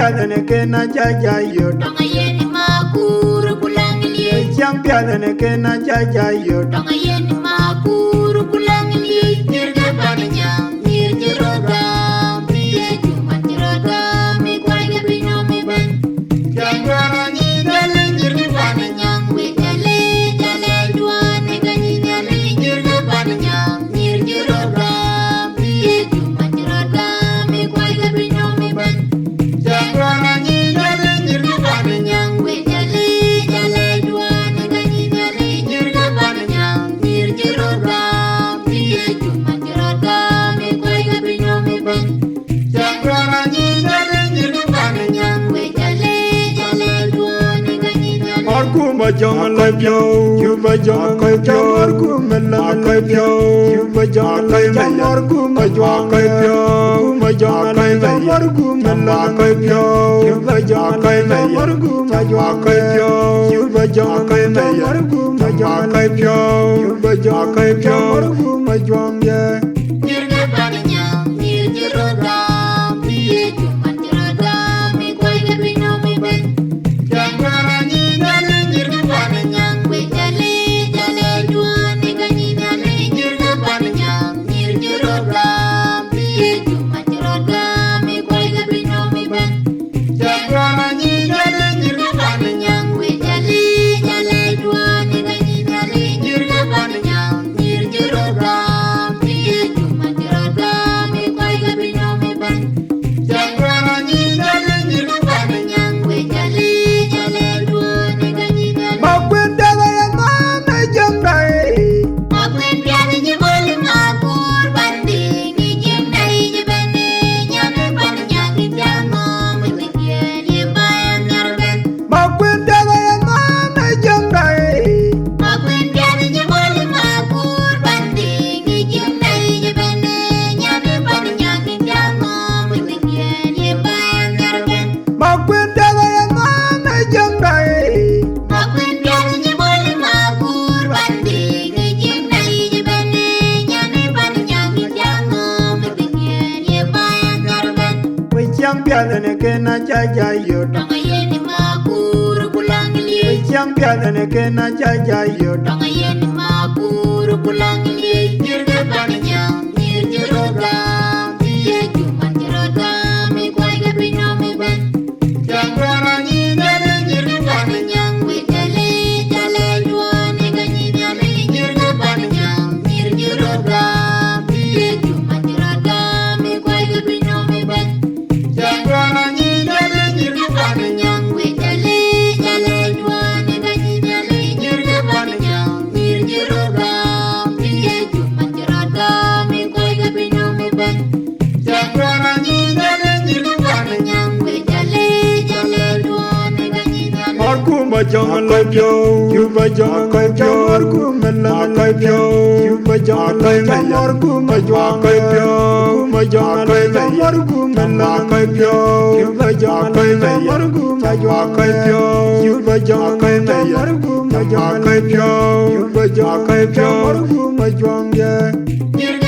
Champion again, I jaja you. Tongayen makuru kulangili. Champion again, I jaja you. Tongayen makuru kulangili. Nirga bananya, nirga roga. Priye cuma roga. Me kwaiga bino me ban. Jangwara ni dale nirga bananya. We dale dale dua nega ni dale nirga bananya. Nirga roga. Priye cuma roga. Me kwaiga bino me ban. Jangwara ni dale nirga bananya. We dale dale dua nega ni dale nirga bananya. Nirga roga. Priye cuma roga. Me kwaiga bino me ban. Jangwara ni dale nirga bananya. We dale dale dua nega ni dale. Orguma jong lepyo, juba jong lepyo, orguma lepyo, juba jong lepyo, orguma jong lepyo, orguma jong lepyo, orguma lepyo, juba jong lepyo, orguma jong lepyo, juba jong lepyo, orguma jong lepyo, juba jong lepyo, orguma jong ye. Nirga bananya, nirga roga. Priye cuma roga. Me kwaiga bino me ban. Jangwara ni dale nirga bananya. We dale dale dua nega ni dale nirga bananya. Nirga roga. Priye cuma roga. Me kwaiga bino me ban. Jangwara ni dale nirga bananya. We dale dale dua nega ni dale nirga bananya. Nirga roga. Priye cuma roga. Me kwaiga bino me ban. Jangwara ni dale nirga bananya. We dale dale dua nega ni dale. Makwenda ya mama jambay. Makwen piara je bolu makur banding ni jem dai je bende nyame bananya ki jamo mutikien ye bayam nyarben. Makwenda ya mama jambay. Makwen piara je bolu makur banding ni jem dai je bende nyame bananya ki jamo mutikien ye bayam nyarben. Makwenda ya mama jambay. Makwen piara je bolu makur banding ni jem dai je bende nyame bananya ki jamo mutikien ye bayam nyarben. We champion again, I jaja you. Tongayen makuru kulangili. We champion again, I jaja you. Tongayen makuru kulangili. Nirga bananya, nirga roga. Priye cuma roga. Me kwaiga bino me ban. Jangwara ni dale nirga bananya. We dale dale dua nega ni dale nirga bananya. Nirga roga. Priye cuma roga. Me kwaiga bino me ban. Jangwara ni dale nirga bananya. We dale dale dua nega ni dale nirga bananya. Nirga roga. Priye cuma roga. Me kwaiga bino me ban. Jangwara ni dale nirga bananya. We dale dale dua nega ni dale. Orguma jong lepyo, juba jong lepyo, orguma lepyo, juba jong lepyo, orguma jong lepyo, orguma jong lepyo, orguma lepyo, juba jong lepyo, orguma jong lepyo, juba jong lepyo, orguma jong lepyo, juba jong lepyo, orguma jong ye. Nirga